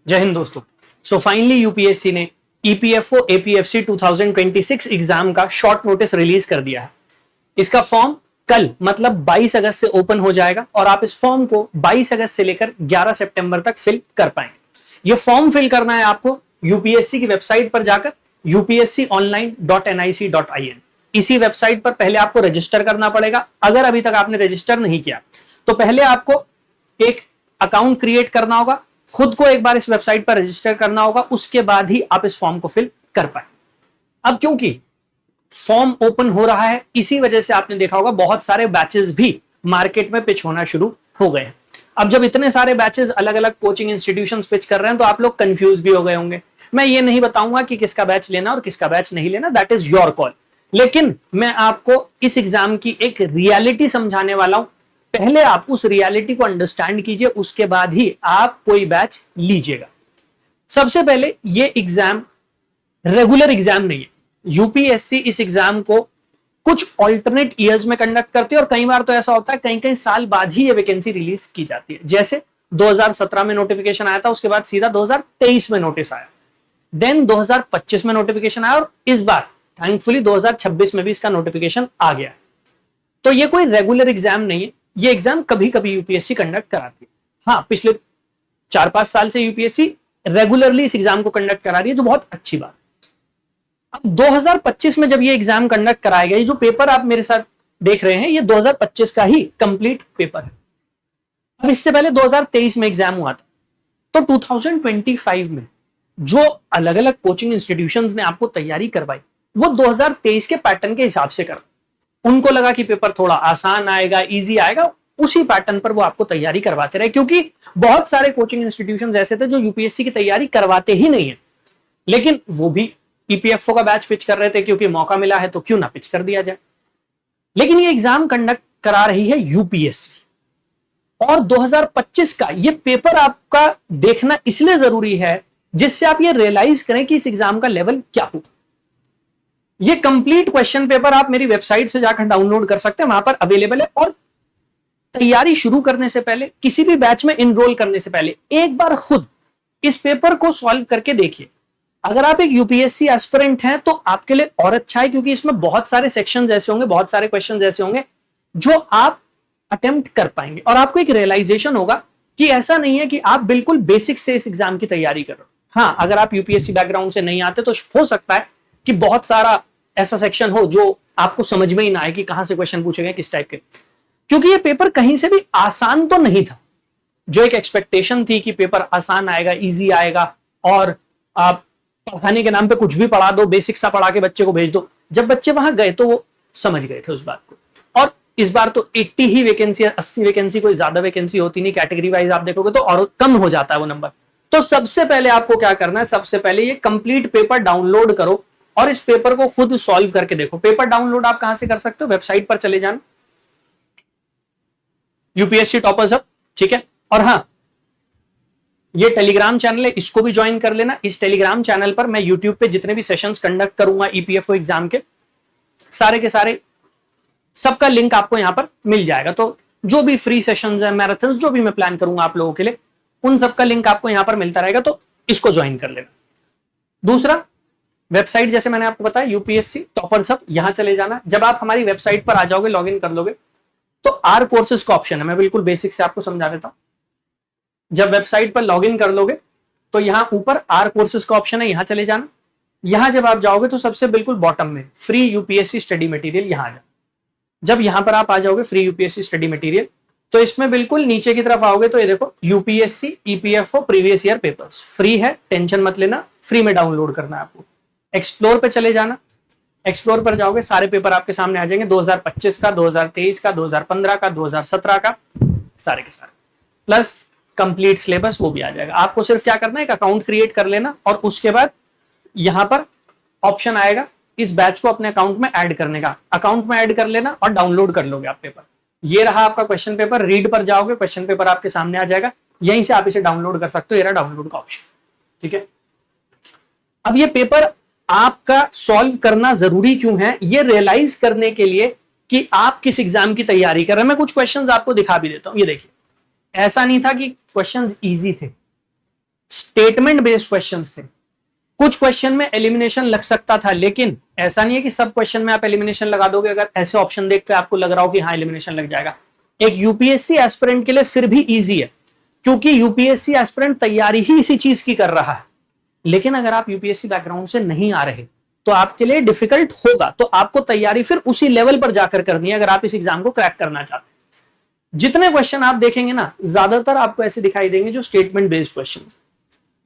जय हिंद दोस्तों। So finally UPSC ने ईपीएफओ एपीएफसी 2026 एग्जाम का शॉर्ट नोटिस रिलीज कर दिया है। इसका फॉर्म कल मतलब 22 अगस्त से ओपन हो जाएगा और आप इस फॉर्म को 22 अगस्त से लेकर 11 सितंबर तक फिल कर पाएंगे। यह फॉर्म फिल करना है आपको यूपीएससी की वेबसाइट पर जाकर upsconline.nic.in। इसी वेबसाइट पर पहले आपको रजिस्टर करना पड़ेगा। अगर अभी तक आपने रजिस्टर नहीं किया तो पहले आपको एक अकाउंट क्रिएट करना होगा, खुद को एक बार इस वेबसाइट पर रजिस्टर करना होगा, उसके बाद ही आप इस फॉर्म को फिल कर पाए। अब क्योंकि फॉर्म ओपन हो रहा है, इसी वजह से आपने देखा होगा बहुत सारे बैचेस भी मार्केट में पिच होना शुरू हो गए हैं। अब जब इतने सारे बैचेस अलग अलग कोचिंग इंस्टीट्यूशंस पिच कर रहे हैं तो आप लोग कंफ्यूज भी हो गए होंगे। मैं ये नहीं बताऊंगा कि किसका बैच लेना और किसका बैच नहीं लेना, दैट इज योर कॉल। लेकिन मैं आपको इस एग्जाम की एक रियलिटी समझाने वाला हूं। पहले आप उस रियलिटी को अंडरस्टैंड कीजिए, उसके बाद ही आप कोई बैच लीजिएगा। सबसे पहले ये एग्जाम रेगुलर एग्जाम नहीं है। यूपीएससी इस एग्जाम को कुछ ऑल्टरनेट ईयर्स में कंडक्ट करते हैं और कई बार तो ऐसा होता है कई कई साल बाद ही ये वैकेंसी रिलीज की जाती है। जैसे 2017 में नोटिफिकेशन आया था, उसके बाद सीधा 2023 में नोटिस आया, देन 2025 में नोटिफिकेशन आया और इस बार थैंकफुली 2026 में भी इसका नोटिफिकेशन आ गया है। तो ये कोई रेगुलर एग्जाम नहीं है, ये एग्जाम कभी कभी यूपीएससी कंडक्ट कराती है। हाँ, पिछले 4-5 साल से यूपीएससी रेगुलरली इस एग्जाम को कंडक्ट करा रही है, जो बहुत अच्छी बात। अब 2025 में जब ये एग्जाम कंडक्ट कराया गया, जो पेपर आप मेरे साथ देख रहे हैं ये 2025 का ही कंप्लीट पेपर है। अब इससे पहले 2023 में एग्जाम हुआ था, तो 2025 में जो अलग अलग कोचिंग इंस्टीट्यूशंस ने आपको तैयारी करवाई वो 2023 के पैटर्न के हिसाब से कर, उनको लगा कि पेपर थोड़ा आसान आएगा, इजी आएगा, उसी पैटर्न पर वो आपको तैयारी करवाते रहे। क्योंकि बहुत सारे कोचिंग इंस्टीट्यूशंस ऐसे थे जो यूपीएससी की तैयारी करवाते ही नहीं है, लेकिन वो भी ईपीएफओ का बैच पिच कर रहे थे क्योंकि मौका मिला है तो क्यों ना पिच कर दिया जाए। लेकिन ये एग्जाम कंडक्ट करा रही है यूपीएससी और 2025 का ये पेपर आपका देखना इसलिए जरूरी है जिससे आप ये रियलाइज करें कि इस एग्जाम का लेवल क्या होगा। ये कंप्लीट क्वेश्चन पेपर आप मेरी वेबसाइट से जाकर डाउनलोड कर सकते हैं, वहां पर अवेलेबल है। और तैयारी शुरू करने से पहले, किसी भी बैच में इनरोल करने से पहले एक बार खुद इस पेपर को सॉल्व करके देखिए। अगर आप एक यूपीएससी एस्पिरेंट हैं तो आपके लिए और अच्छा है, क्योंकि इसमें बहुत सारे सेक्शंस ऐसे होंगे, बहुत सारे क्वेश्चंस ऐसे होंगे जो आप अटेम्प्ट कर पाएंगे और आपको एक रियलाइजेशन होगा कि ऐसा नहीं है कि आप बिल्कुल बेसिक से इस एग्जाम की तैयारी कर रहे हो। हाँ, अगर आप यूपीएससी बैकग्राउंड से नहीं आते तो हो सकता है कि बहुत सारा ऐसा सेक्शन हो जो आपको समझ में ही ना आए कि कहां से क्वेश्चन पूछे गए, किस टाइप के। क्योंकि ये पेपर कहीं से भी आसान तो नहीं था। जो एक एक्सपेक्टेशन थी कि पेपर आसान आएगा, इजी आएगा और आप पढ़ाने के नाम पे कुछ भी पढ़ा दो, बेसिक सा पढ़ा के बच्चे को भेज दो, जब बच्चे वहां गए तो वो समझ गए थे उस बात को। और इस बार तो 80 ही वैकेंसी, 80 वैकेंसी, कोई ज्यादा वैकेंसी होती नहीं। कैटेगरी वाइज आप देखोगे तो और कम हो जाता है वो नंबर। तो सबसे पहले आपको क्या करना है, सबसे पहले ये कंप्लीट पेपर डाउनलोड करो और इस पेपर को खुद सॉल्व करके देखो। पेपर डाउनलोड आप कहां से कर सकते हो, वेबसाइट पर चले जाना, यूपीएससी टॉपर्स हब, ठीक है। और हाँ, ये टेलीग्राम चैनल है, इसको भी ज्वाइन कर लेना। इस टेलीग्राम चैनल पर मैं यूट्यूब पे जितने भी सेशंस कंडक्ट करूंगा ईपीएफओ एग्जाम के सारे के सारे, सबका लिंक आपको यहां पर मिल जाएगा। तो जो भी फ्री सेशंस है, मैराथन जो भी मैं प्लान करूंगा आप लोगों के लिए, उन सबका लिंक आपको यहां पर मिलता रहेगा, तो इसको ज्वाइन कर लेना। दूसरा, वेबसाइट जैसे मैंने आपको बताया यूपीएससी टॉपर्स हब, यहां चले जाना। जब आप हमारी वेबसाइट पर आ जाओगे, लॉग इन कर लोगे, तो आर कोर्सेज का ऑप्शन है। मैं बिल्कुल बेसिक से आपको समझा देता हूं। जब वेबसाइट पर लॉग इन कर लोगे तो यहां ऊपर आर कोर्सेज का ऑप्शन है, यहां चले जाना। यहां जब आप जाओगे तो सबसे बिल्कुल बॉटम में फ्री यूपीएससी स्टडी मटेरियल, यहां आ जाओ। जब यहां पर आप आ जाओगे फ्री यूपीएससी स्टडी मटेरियल, तो इसमें बिल्कुल नीचे की तरफ आओगे तो ये देखो UPSC EPFO previous year papers, free है, टेंशन मत लेना, फ्री में डाउनलोड करना है आपको। एक्सप्लोर पे चले जाना, एक्सप्लोर पर जाओगे सारे पेपर आपके सामने आ जाएंगे, 2025 का, 2023 का, 2015 का, 2017 का, सारे के सारे, प्लस कंप्लीट सिलेबस वो भी आ जाएगा। आपको सिर्फ क्या करना है, एक अकाउंट क्रिएट कर लेना और उसके बाद यहां पर ऑप्शन आएगा इस बैच को अपने अकाउंट में ऐड करने का। अकाउंट में ऐड कर लेना और डाउनलोड कर लोगे आप पेपर। ये रहा आपका क्वेश्चन पेपर, रीड पर जाओगे, क्वेश्चन पेपर आपके सामने आ जाएगा, यहीं से आप इसे डाउनलोड कर सकते हो। ये रहा डाउनलोड का ऑप्शन, ठीक है। अब ये पेपर आपका सॉल्व करना जरूरी क्यों है, ये रियलाइज करने के लिए कि आप किस एग्जाम की तैयारी कर रहे हैं। मैं कुछ क्वेश्चंस आपको दिखा भी देता हूं। ये देखिए, ऐसा नहीं था कि क्वेश्चंस इजी थे, स्टेटमेंट बेस्ड क्वेश्चंस थे। कुछ क्वेश्चन में एलिमिनेशन लग सकता था, लेकिन ऐसा नहीं है कि सब क्वेश्चन में आप एलिमिनेशन लगा दोगे अगर ऐसे ऑप्शन देख के आपको लग रहा हो कि हाँ एलिमिनेशन लग जाएगा। एक यूपीएससी एस्पिरेंट के लिए फिर भी इजी है, क्योंकि यूपीएससी एस्पिरेंट तैयारी ही इसी चीज की कर रहा है। लेकिन अगर आप यूपीएससी बैकग्राउंड से नहीं आ रहे तो आपके लिए डिफिकल्ट होगा, तो आपको तैयारी फिर उसी लेवल पर जाकर करनी है अगर आप इस एग्जाम को क्रैक करना चाहते हैं। जितने क्वेश्चन आप देखेंगे ना, ज्यादातर आपको ऐसे दिखाई देंगे जो स्टेटमेंट बेस्ड क्वेश्चन।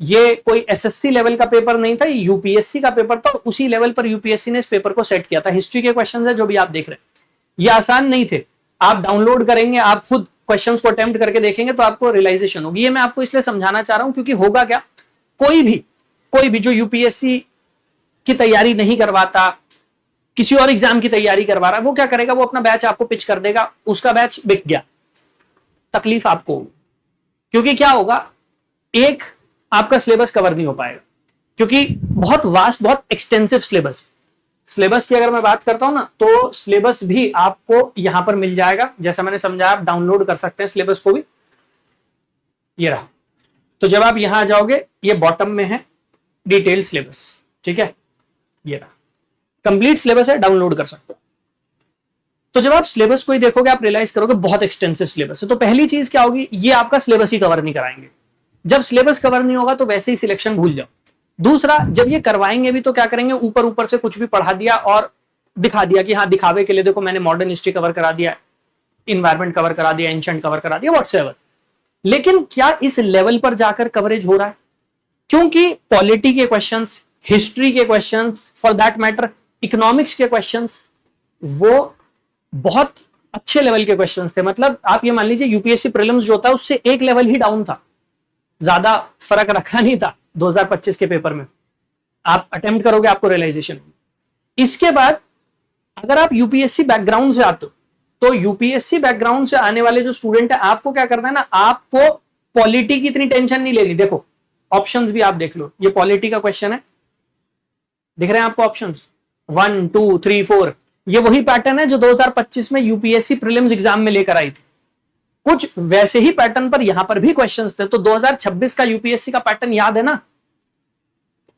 ये कोई एसएससी लेवल का पेपर नहीं था, यूपीएससी का पेपर था, उसी लेवल पर यूपीएससी ने इस पेपर को सेट किया था। हिस्ट्री के क्वेश्चंस है जो भी आप देख रहे हैं, ये आसान नहीं थे। आप डाउनलोड करेंगे, आप खुद क्वेश्चंस को अटेम्प्ट करके देखेंगे तो आपको रियलाइजेशन होगी। ये मैं आपको इसलिए समझाना चाह रहा हूं क्योंकि होगा क्या, कोई भी जो यूपीएससी की तैयारी नहीं करवाता, किसी और एग्जाम की तैयारी करवा रहा है, वो क्या करेगा, वो अपना बैच आपको पिच कर देगा, उसका बैच बिक गया, तकलीफ आपको होगी। क्योंकि क्या होगा, एक आपका सिलेबस कवर नहीं हो पाएगा, क्योंकि बहुत वास्ट, बहुत एक्सटेंसिव सिलेबस की अगर मैं बात करता हूं ना, तो सिलेबस भी आपको यहां पर मिल जाएगा। जैसा मैंने समझाया, आप डाउनलोड कर सकते हैं सिलेबस को भी, ये रहा। तो जब आप यहां आ जाओगे, ये बॉटम में है डिटेल्ड सिलेबस, ठीक है, ये रहा कंप्लीट सिलेबस है, डाउनलोड कर सकते हो। तो जब आप सिलेबस को ही देखोगे, आप रियलाइज करोगे बहुत एक्सटेंसिव सिलेबस है। तो पहली चीज क्या होगी, ये आपका सिलेबस ही कवर नहीं कराएंगे। जब सिलेबस कवर नहीं होगा तो वैसे ही सिलेक्शन भूल जाओ। दूसरा, जब ये करवाएंगे भी तो क्या करेंगे, ऊपर ऊपर से कुछ भी पढ़ा दिया और दिखा दिया कि हाँ दिखावे के लिए देखो मैंने मॉडर्न हिस्ट्री कवर करा दिया, इन्वायरमेंट कवर करा दिया, एंशिएंट कवर करा दिया, व्हाटसएवर। लेकिन क्या इस लेवल पर जाकर कवरेज हो रहा है? क्योंकि पॉलिटी के क्वेश्चंस, हिस्ट्री के question, for that matter economics के क्वेश्चंस, वो बहुत अच्छे लेवल के क्वेश्चंस थे। मतलब आप ये मान लीजिए यूपीएससी प्रीलिम्स जो होता है उससे एक लेवल ही डाउन था, ज्यादा फर्क रखा नहीं था 2025 के पेपर में। आप अटेम्प्ट करोगे, आपको रियलाइजेशन होगी। इसके बाद अगर आप यूपीएससी बैकग्राउंड से आते हो, तो यूपीएससी बैकग्राउंड से आने वाले जो स्टूडेंट है, आपको क्या करना है ना, आपको पॉलिटी की इतनी टेंशन नहीं लेनी। देखो ऑप्शंस भी आप देख लो, ये पॉलिटी का क्वेश्चन है, दिख रहे हैं आपको ऑप्शंस 1 2 3 4। ये वही पैटर्न है जो 2025 में यूपीएससी प्रीलिम्स एग्जाम में लेकर आई थी। कुछ वैसे ही पैटर्न पर यहां पर भी क्वेश्चंस थे। तो 2026 का यूपीएससी का पैटर्न याद है ना,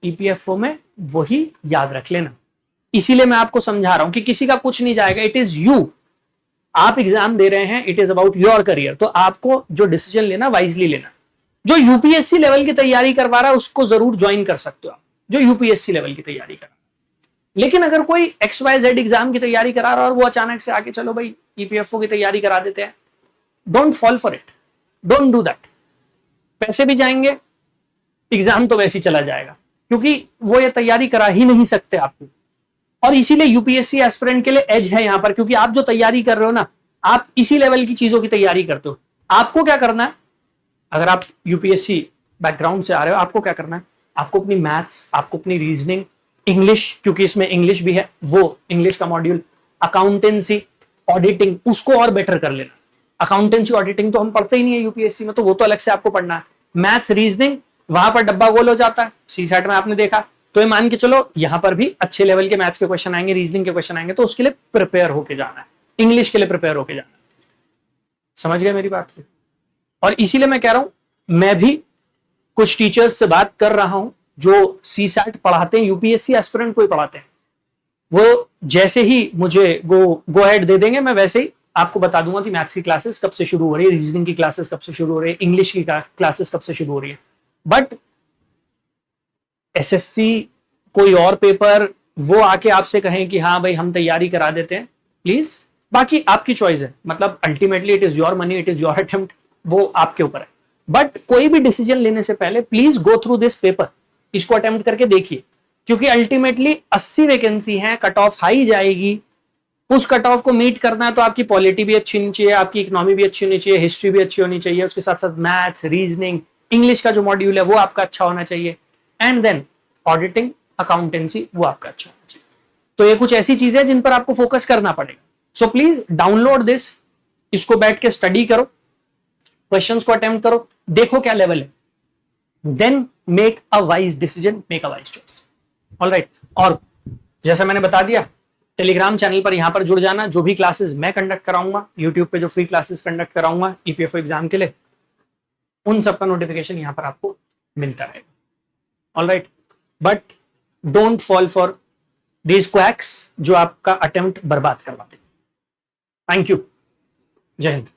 ईपीएफओ में वही याद रख लेना। इसीलिए मैं आपको समझा रहा हूं कि किसी का कुछ नहीं जाएगा, इट इज यू। आप एग्जाम दे रहे हैं, it is about your career. तो आपको जो डिसीजन लेना वाइजली लेना। जो यूपीएससी लेवल की तैयारी करवा रहा है उसको जरूर ज्वाइन कर सकते हो आप, जो यूपीएससी लेवल की तैयारी कर रहा है। लेकिन अगर कोई XYZ एग्जाम की तैयारी करा रहा है और वो अचानक से आके चलो भाई ईपीएफओ की तैयारी करा देते हैं, don't fall for it, don't do that. पैसे भी जाएंगे, एग्जाम तो वैसे ही चला जाएगा, क्योंकि वो ये तैयारी करा ही नहीं सकते आपको। और इसीलिए यूपीएससी एस्पिरेंट के लिए एज है यहां पर, क्योंकि आप जो तैयारी कर रहे हो ना, आप इसी लेवल की चीजों की तैयारी करते हो। आपको क्या करना है, अगर आप यूपीएससी बैकग्राउंड से आ रहे हो, आपको क्या करना है, आपको अपनी मैथ्स, आपको अपनी रीजनिंग, इंग्लिश, क्योंकि इसमें इंग्लिश भी है, वो इंग्लिश का मॉड्यूल, अकाउंटेंसी, ऑडिटिंग, उसको और बेटर कर लेना। अकाउंटेंसी ऑडिटिंग तो हम पढ़ते ही नहीं है यूपीएससी में, तो वो तो अलग से आपको पढ़ना है। मैथ्स, रीजनिंग, वहां पर डब्बा गोल हो जाता है, सीसैट में आपने देखा। तो ये मान के चलो यहां पर भी अच्छे लेवल के मैथ्स के क्वेश्चन आएंगे, रीजनिंग के क्वेश्चन आएंगे, तो उसके लिए प्रिपेयर होके जाना है, इंग्लिश के लिए प्रिपेयर होके जाना है। समझ गए मेरी बात को? और इसीलिए मैं कह रहा हूं, मैं भी कुछ टीचर्स से बात कर रहा हूं जो सीसैट पढ़ाते हैं, यूपीएससी एस्पिरेंट को ही पढ़ाते हैं। वो जैसे ही मुझे गो अहेड दे देंगे, मैं वैसे ही आपको बता दूंगा कि मैथ्स की क्लासेस कब से शुरू हो रही है, रीजनिंग की क्लासेस कब से शुरू हो रही है, इंग्लिश की क्लासेस कब से शुरू हो रही है। बट एसएससी, कोई और पेपर, वो आके आपसे कहें कि हाँ भाई हम तैयारी करा देते हैं, प्लीज, बाकी आपकी चॉइस है। मतलब ultimately it is your money, it is your attempt, वो आपके ऊपर है। बट कोई भी डिसीजन लेने से पहले please go through this paper, इसको अटेम्प्ट करके देखिए, क्योंकि अल्टीमेटली 80 वैकेंसी है, कट ऑफ हाई जाएगी। उस कट ऑफ को मीट करना है तो आपकी पॉलिटी भी अच्छी होनी चाहिए, आपकी इकोनॉमी भी अच्छी होनी चाहिए, हिस्ट्री भी अच्छी होनी चाहिए, उसके साथ साथ मैथ्स, रीजनिंग, इंग्लिश का जो मॉड्यूल है वो आपका अच्छा होना चाहिए, एंड देन ऑडिटिंग, अकाउंटेंसी, वो आपका अच्छा होना चाहिए। तो ये कुछ ऐसी चीजें जिन पर आपको फोकस करना पड़ेगा। सो प्लीज डाउनलोड दिस, इसको बैठ के स्टडी करो, क्वेश्चंस को अटेम्प्ट करो, देखो क्या लेवल है, then make a wise decision, make a wise choice. Alright. और जैसा मैंने बता दिया, टेलीग्राम चैनल पर यहां पर जुड़ जाना। जो भी क्लासेस मैं कंडक्ट कराऊंगा, यूट्यूब पे जो फ्री क्लासेस कंडक्ट कराऊंगा ईपीएफओ एग्जाम के लिए, उन सबका नोटिफिकेशन यहां पर आपको मिलता रहेगा। All right, but don't fall for these quacks जो आपका अटेम्प्ट बर्बाद करवाते। थैंक यू, जय हिंद।